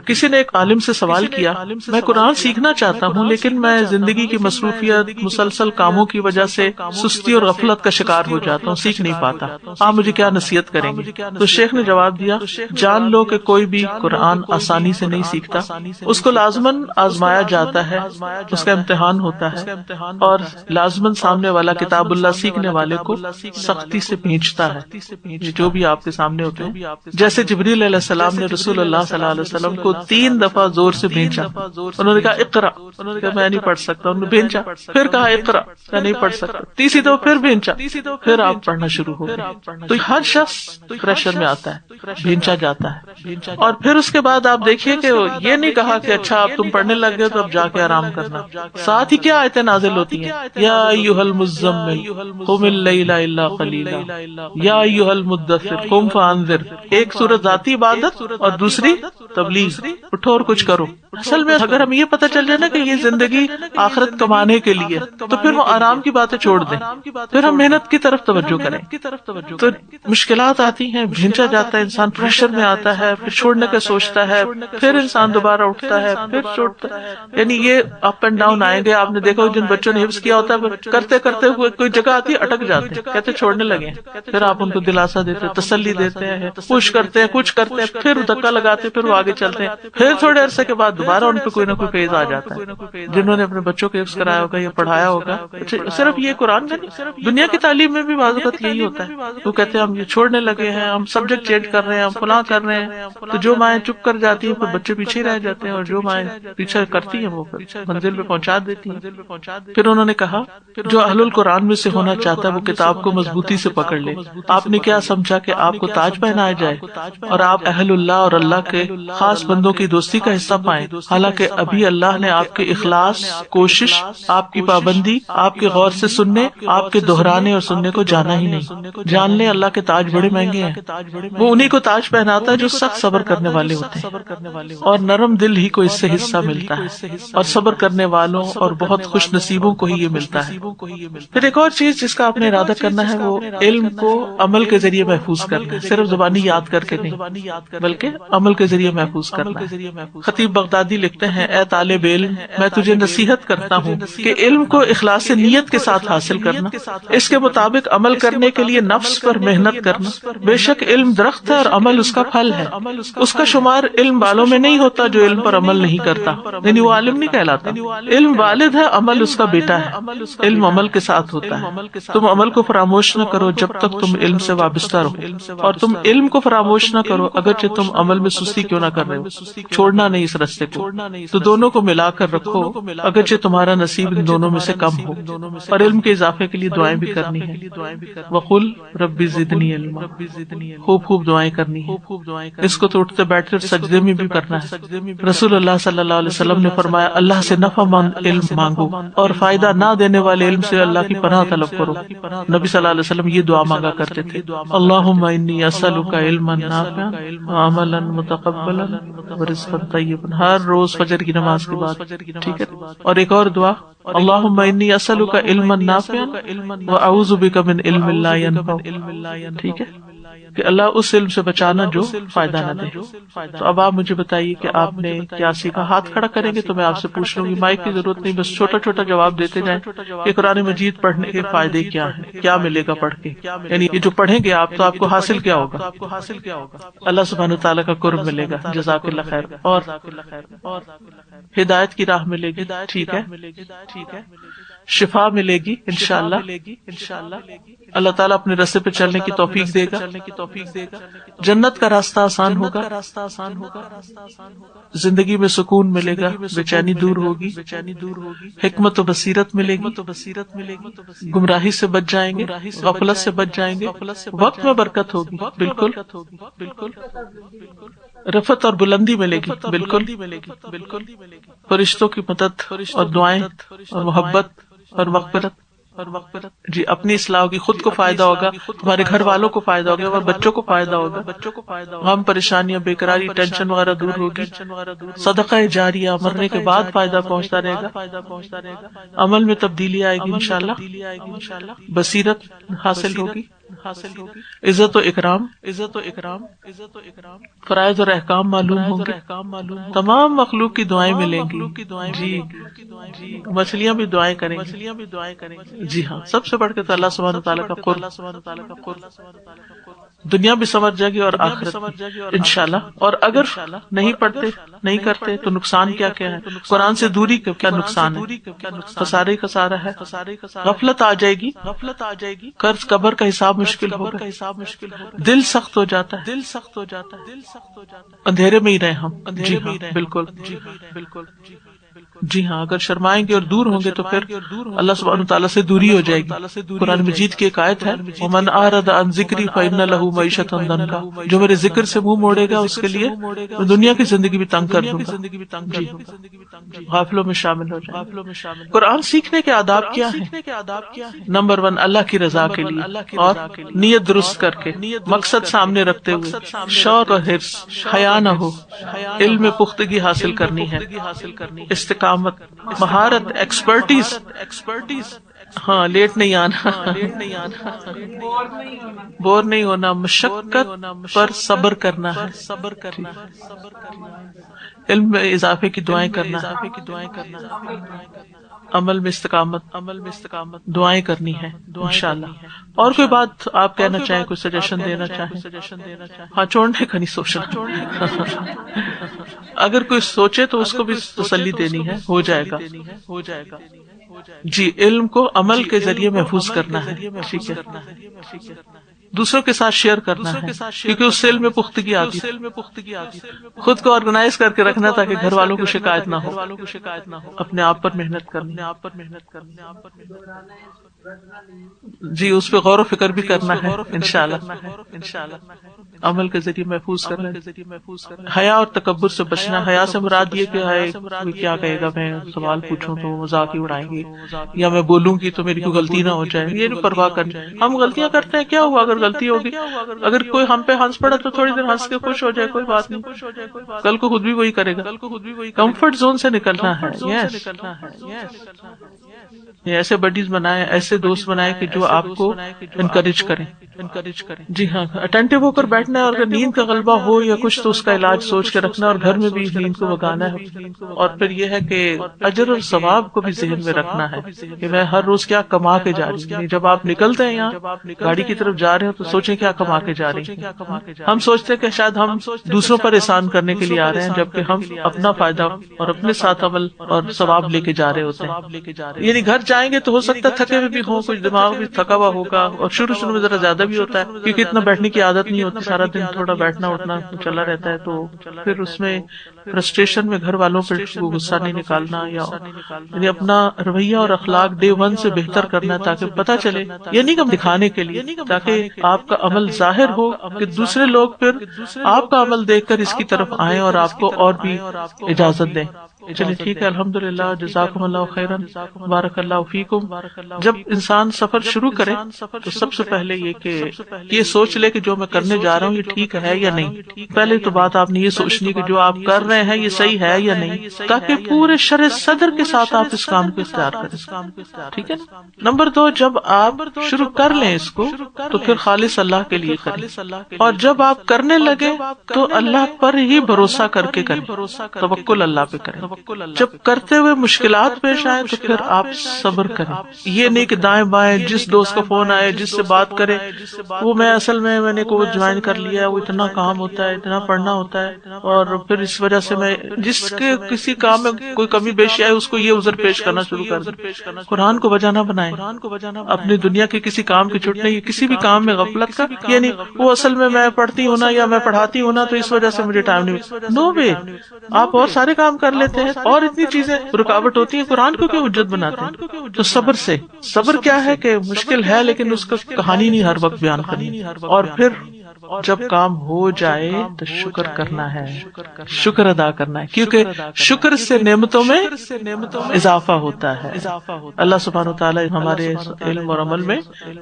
کسی نے ایک عالم سے سوال کیا، میں قرآن سیکھنا چاہتا ہوں لیکن میں زندگی کی مصروفیت، مسلسل کاموں کی وجہ سے سستی اور غفلت کا شکار ہو جاتا ہوں، سیکھ نہیں پاتا، آپ مجھے کیا نصیحت کریں گے؟ تو شیخ نے جواب دیا، جان لو کہ کوئی بھی قرآن آسانی سے نہیں سیکھتا، اس کو لازماً آزمایا جاتا ہے، اس کا امتحان ہوتا ہے، اور لازماً سامنے والا کتاب اللہ سیکھنے والے کو سختی سے پینچتا ہے. جو بھی آپ کے سامنے ہوتے ہیں، جیسے جبریل علیہ السلام نے رسول اللہ صلی اللہ علیہ وسلم کو 3 دفعہ زور سے بھینچا. انہوں نے کہا اقرا، انہوں نے کہا میں نہیں پڑھ سکتا، انہوں نے بھینچا، پھر کہا اقرا، میں نہیں پڑھ سکتا، تیسری دفعہ پھر بھینچا، پھر آپ پڑھنا شروع ہو گئے. تو ہر شخص پریشر میں آتا ہے، بھینچا جاتا ہے. اور پھر اس کے بعد آپ دیکھیے کہ یہ نہیں کہا کہ اچھا اب تم پڑھنے لگ گئے تو اب جا کے آرام کرنا. ساتھ ہی کیا آیتیں نازل ہوتی ہیں، یا ایھا المزمل قم اللیل الا قلیلا، یا ایھا المدثر قم فانذر، ایک صورت ذاتی عبادت اور دوسری تبلیغ، اٹھو اور کچھ کرو۔ اصل میں اگر ہمیں یہ پتہ چل جائے نا کہ یہ زندگی آخرت کمانے کے لیے، تو پھر وہ آرام کی باتیں چھوڑ دیں، پھر ہم محنت کی طرف توجہ کریں۔ تو مشکلات آتی ہیں، بھینچا جاتا ہے انسان، پریشر میں آتا ہے، پھر چھوڑنے کا سوچتا ہے، پھر انسان دوبارہ اٹھتا ہے، پھر چھوڑتا ہے، یعنی یہ اپ اینڈ ڈاؤن آئیں گے۔ آپ نے دیکھا جن بچوں نے حفظ کیا ہوتا ہے، کرتے کرتے کوئی جگہ آتی ہے اٹک جاتے ہیں، کہتے چھوڑنے لگے ہیں، پھر آپ ان کو دلاسا دیتے ہیں، تسلی دیتے ہیں، پوش کرتے ہیں، کچھ کرتے ہیں، پھر دھکا لگاتے ہیں، پھر وہ آگے چلتے ہیں، پھر تھوڑے عرصے کے بعد دوبارہ ان پہ کوئی نہ کوئی فیض آ جاتا ہے۔ جنہوں نے اپنے بچوں کو حفظ کرایا ہوگا یا پڑھایا ہوگا، صرف یہ قرآن کا نہیں، دنیا کی تعلیم میں بھی بعض اوقات یہی ہوتا ہے، وہ کہتے ہیں ہم یہ چھوڑنے لگے ہیں، ہم سبجیکٹ چینج کر رہے ہیں، ہم فلاں کر رہے ہیں، تو جو مائیں چپ کر جاتی ہیں پھر بچے پیچھے رہ جاتے ہیں، اور جو مائیں پیچھے کرتی ہیں وہ منزل پہ پہنچا دیتی ہیں۔ پھر انہوں نے کہا جو اہل القرآن میں سے ہونا چاہتا ہے وہ کتاب کو مضبوطی سے پکڑ لے۔ آپ نے کیا سمجھا کہ آپ کو تاج پہنایا جائے اور آپ اہل اللہ اور اللہ کے خاص بندوں کی دوستی کا حصہ پائیں، حالانکہ ابھی اللہ نے آپ کے اخلاص، کوشش، آپ کی پابندی، آپ کے غور سے سننے، آپ کے دہرانے اور سننے کو جانا ہی نہیں۔ جان لیں اللہ کے تاج بڑے مہنگے ہیں، وہ انہی کو تاج پہناتا ہے جو سخت صبر کرنے والے ہوتے ہیں، اور نرم دل ہی کو اس سے حصہ ملتا ہے، اور صبر کرنے والوں اور بہت خوش نصیبوں کو ہی یہ ملتا ہے۔ پھر ایک اور چیز جس کا آپ نے ارادہ کرنا ہے وہ علم کو عمل کے ذریعے محفوظ کرنا ہے، صرف زبانی یاد کر کے نہیں بلکہ عمل کے ذریعے محفوظ کرنا ہے۔ خطیب بغدادی لکھتے ہیں اے طالب علم، میں تجھے نصیحت کرتا ہوں کہ علم کو اخلاص نیت کے ساتھ حاصل کرنا، اس کے مطابق عمل کرنے کے لیے نفس پر محنت کرنا۔ بے شک علم درخت ہے اور عمل اس کا پھل ہے، اس کا شمار علم والوں میں نہیں ہوتا جو علم پر عمل نہیں کرتا، یعنی وہ عالم نہیں کہلاتا۔ علم والد ہے، عمل اس کا بیٹا ہے، علم عمل کے ساتھ ہوتا ہے۔ تم عمل کو فراموش نہ کرو جب تک تم علم سے وابستہ رہو، اور تم علم کو فراموش نہ کرو اگرچہ تم عمل میں سستی کیوں نہ کر رہے ہو۔ چھوڑنا نہیں اس راستے کو، تو دونوں کو ملا کر رکھو اگرچہ تمہارا نصیب ان دونوں میں سے کم ہو، اور علم کے اضافے کے لیے دعائیں بھی کرنی ہیں۔ وقل رب زدنی علما، خوب خوب دعائیں کرنی ہیں۔ اس کو تو اٹھتے بیٹھتے سجدے میں بھی کرنا ہے۔ رسول اللہ صلی اللہ علیہ وسلم نے فرمایا اللہ سے نفع مند علم مانگو اور فائدہ نہ دینے والے علم سے اللہ کی پناہ طلب کرو۔ نبی صلی اللہ علیہ وسلم یہ دعا مانگا کرتے تھے، اللہم انی اسألک علما نافعا وعملا متقبلا ورزقا طیبا، ہر روز فجر کی نماز کے بعد، ٹھیک ہے۔ اور ایک اور دعا اللہم انی اسألک علما نافعا واعوذ بک من علم لا ینفع، ٹھیک ہے، کہ اللہ اس علم سے بچانا جو فائدہ نہ دے۔ تو اب آپ مجھے بتائیے کہ آپ نے کیا سیکھا؟ ہاتھ کھڑا کریں گے تو میں آپ سے پوچھ لوں گی، مائک کی ضرورت نہیں، بس چھوٹا چھوٹا جواب دیتے جائیں کہ قرآن مجید پڑھنے کے فائدے کیا ہیں، کیا ملے گا پڑھ کے، یعنی یہ جو پڑھیں گے آپ تو آپ کو حاصل کیا ہوگا؟ اللہ سبحانہ تعالیٰ کا قرب ملے گا، جزاک اللہ خیر، اور ہدایت کی راہ ملے گی، ٹھیک ہے، شفا ملے گی انشاءاللہ، اللہ تعالیٰ اپنے راستے پہ چلنے کی توفیق دے گا، جنت کا راستہ آسان ہوگا، زندگی میں سکون ملے گا، بے چینی دور ہوگی، حکمت و بصیرت ملے گی، گمراہی سے بچ جائیں گے، غفلت سے بچ جائیں گے، وقت میں برکت ہوگی، بالکل، رفعت اور بلندی ملے گی، بالکل، فرشتوں کی مدد اور دعائیں اور محبت اور مغفرت، جی اپنی اصلاح ہوگی، خود کو فائدہ ہوگا، تمہارے گھر والوں کو فائدہ ہوگا اور بچوں کو فائدہ ہوگا، غم پریشانیاں بےقراری ٹینشن وغیرہ دور ہوگی، صدقہ جاریہ مرنے کے بعد فائدہ پہنچتا رہے گا، عمل میں تبدیلی آئے گی انشاءاللہ، بصیرت حاصل ہوگی، عزت و اکرام، فرائض اور احکام معلوم ہوں گے، تمام مخلوق کی دعائیں ملیں گی، جی مچھلیاں بھی دعائیں کریں گی، جی ہاں، سب سے بڑھ کے تو اللہ سبحانہ تعالیٰ کا قرب، دنیا بھی سمجھ جائے گی اور آخرت انشاءاللہ۔ اور اگر نہیں پڑھتے نہیں کرتے تو نقصان کیا کیا ہے؟ قرآن سے دوری کا کیا نقصان ہے؟ خسارہ ہی خسارہ ہے، غفلت آ جائے گی، قرض قبر کا حساب مشکل ہوگا، دل سخت ہو جاتا ہے، اندھیرے میں ہی رہے ہم، جی ہاں بالکل، جی ہاں، اگر شرمائیں گے اور دور ہوں گے تو پھر اللہ سبحانہ تعالیٰ سے دوری ہو جائے گی۔ قرآن مجید کی ایک آیت ہے، وَمَنْ أَعْرَضَ عَنْ ذِكْرِي فَإِنَّ لَهُ مَعِيشَةً ضَنْكًا، جو میرے ذکر سے منہ موڑے گا اس کے لیے میں دنیا کی زندگی بھی تنگ کر دوں گا۔ جی غافلوں میں شامل ہو جائیں۔ قرآن سیکھنے کے آداب کیا ہیں؟ نمبر 1، اللہ کی رضا کے لیے اور نیت درست کر کے، مقصد سامنے رکھتے ہوئے، شوق اور حرص، حیا نہ ہو، علم میں پختگی حاصل کرنی ہے، استقامت، مہارت، ایکسپرٹیز، ہاں لیٹ نہیں آنا، بور نہیں ہونا، مشقت پر صبر کرنا ہے، علم میں اضافے کی دعائیں کرنا ہے، عمل میں استقامت، دعائیں کرنی ہے انشاءاللہ۔ اور کوئی بات آپ کہنا چاہیں، کوئی سجیشن دینا چاہیں؟ ہاں، چھوڑنے کا نہیں سوچنا، اگر کوئی سوچے تو اس کو بھی تسلی دینی ہے، ہو جائے گا۔ جی، علم کو عمل کے ذریعے محفوظ کرنا ہے، ٹھیک ہے، دوسروں کے ساتھ شیئر کرنا ہے، کیونکہ اس سے علم میں پختگی آتی ہے۔ خود کو آرگنائز کر کے رکھنا تاکہ گھر والوں کو شکایت نہ ہو، اپنے آپ پر محنت کرنی، جی اس پہ غور و فکر بھی کرنا ہے انشاءاللہ، عمل کے ذریعے محفوظ کرنا ہے۔ حیا اور تکبر سے بچنا، حیا سے مراد یہ کہ ہے کیا کہے گا، میں سوال پوچھوں تو مذاق ہی اڑائیں گے، یا میں بولوں گی تو میری کوئی غلطی نہ ہو جائے، یہ نہیں پرواہ کرنی۔ ہم غلطیاں کرتے ہیں، کیا ہوا اگر غلطی ہوگی، اگر کوئی ہم پہ ہنس پڑا تو تھوڑی دیر ہنس کے خوش ہو جائے، کوئی بات نہیں، کل کو خود بھی وہی کرے گا۔ کمفرٹ زون سے نکلنا ہے، یس، ایسے بڈیز بنائے، ایسے دوست بنائے کہ جو آپ کو انکریج کریں۔ جی ہاں، اٹینٹو ہو کر بیٹھنا ہے، اور اگر نیند کا غلبہ ہو یا کچھ تو اس کا علاج سوچ کے رکھنا، اور گھر میں بھی نیند کو بگانا ہے۔ اور پھر یہ ہے کہ اجر اور ثواب کو بھی ذہن میں رکھنا ہے کہ میں ہر روز کیا کما کے جا رہی ہوں۔ جب آپ نکلتے ہیں یہاں گاڑی کی طرف جا رہے ہو تو سوچیں کیا کما کے جا رہی ہیں۔ ہم سوچتے ہیں کہ شاید ہم دوسروں پر احسان کرنے کے لیے آ رہے ہیں، جبکہ ہم اپنا فائدہ اور اپنے ساتھ عمل اور ثواب لے کے جا رہے ہوتے ہیں۔ یعنی گھر جائیں گے تو ہو سکتا ہے تھکے ہوئے بھی ہوں، کچھ دماغ بھی تھکا ہوا ہوگا، اور شروع میں ذرا زیادہ بھی ہوتا ہے کیونکہ اتنا بیٹھنے کی عادت نہیں ہوتی، سارا دن تھوڑا بیٹھنا اٹھنا چلا رہتا ہے، تو پھر اس میں فرسٹریشن میں گھر والوں پہ غصہ نہیں نکالنا، یا یعنی اپنا رویہ اور اخلاق ڈے 1 سے بہتر کرنا تاکہ پتہ چلے، یہ نہیں کہ دکھانے کے لیے، تاکہ آپ کا عمل ظاہر ہو کہ دوسرے لوگ پھر آپ کا عمل دیکھ کر اس کی طرف آئیں اور آپ کو اور بھی اجازت دیں۔ چلیے ٹھیک ہے، الحمدللہ، جزاکم اللہ خیرا، بارک اللہ فیکم۔ جب انسان سفر شروع کرے تو سب سے پہلے یہ سوچ لے کہ جو میں کرنے جا رہا ہوں یہ ٹھیک ہے یا نہیں۔ پہلے تو بات آپ نے یہ سوچنی کہ جو آپ کر رہے ہیں یہ صحیح ہے یا نہیں، تاکہ پورے شرح صدر کے ساتھ آپ اس کام کو اختیار کریں، ٹھیک ہے نا۔ نمبر 2، جب آپ شروع کر لیں اس کو تو پھر خالص اللہ کے لیے کریں، اور جب آپ کرنے لگے تو اللہ پر ہی بھروسہ کر کے کریں، توکل اللہ پہ کریں۔ جب کرتے ہوئے مشکلات پیش آئے تو پھر آپ صبر کریں، یہ نہیں کہ دائیں بائیں جس دوست کا فون آئے جس سے بات کرے، وہ میں نے کو جوائن کر لیا، وہ اتنا کام ہوتا ہے، اتنا پڑھنا ہوتا ہے، اور پھر اس وجہ سے میں جس کے کسی کام میں کوئی کمی بیشی آئے اس کو یہ عذر پیش کرنا شروع کر دیں۔ قرآن کو وجہ نہ بنائیں، اپنی دنیا کے کسی کام کے چھٹنے یا کسی بھی کام میں غفلت کا، یعنی وہ اصل میں پڑھتی ہوں نا یا میں پڑھاتی ہوں نا تو اس وجہ سے مجھے ٹائم نہیں، نو وے، آپ اور سارے کام کر لیتے ہیں، اور اتنی چیزیں رکاوٹ ہوتی ہیں، قرآن کو کیوں حجت بناتے ہیں؟ تو صبر کیا ہے کہ مشکل ہے لیکن اس کا کہانی نہیں ہر وقت بیان کرنی، اور پھر جب کام ہو جائے تو شکر کرنا ہے، شکر ادا کرنا ہے، کیونکہ شکر سے نعمتوں میں اضافہ ہوتا ہے۔ اللہ سبحانہ وتعالی ہمارے علم اور عمل میں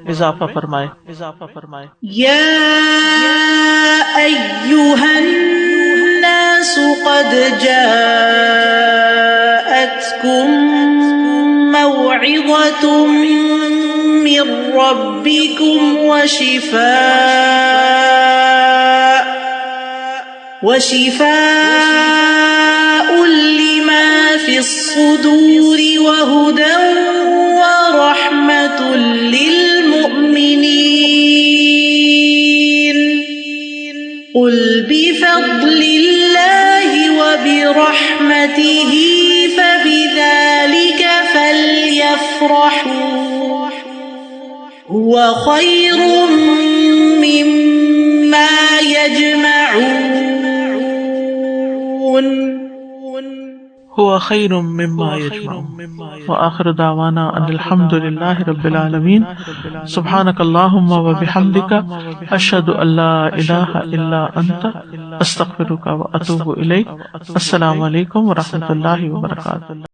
اضافہ فرمائے۔ یا ایھا الناس قد جاءتکم موعظۃ من ربکم وشفاء لما في الصدور وهدى ورحمة للمؤمنين قل بفضل الله وبرحمته فبذلك فليفرحوا هو خير مما يجمعون۔ هو خير مما يجمعون. وآخر دعوانا أن الحمد لله رب العالمين. سبحانك اللهم وبحمدك أشهد أن لا إله إلا أنت أستغفرك وأتوب إليك. السلام علیکم ورحمۃ اللہ وبرکاتہ.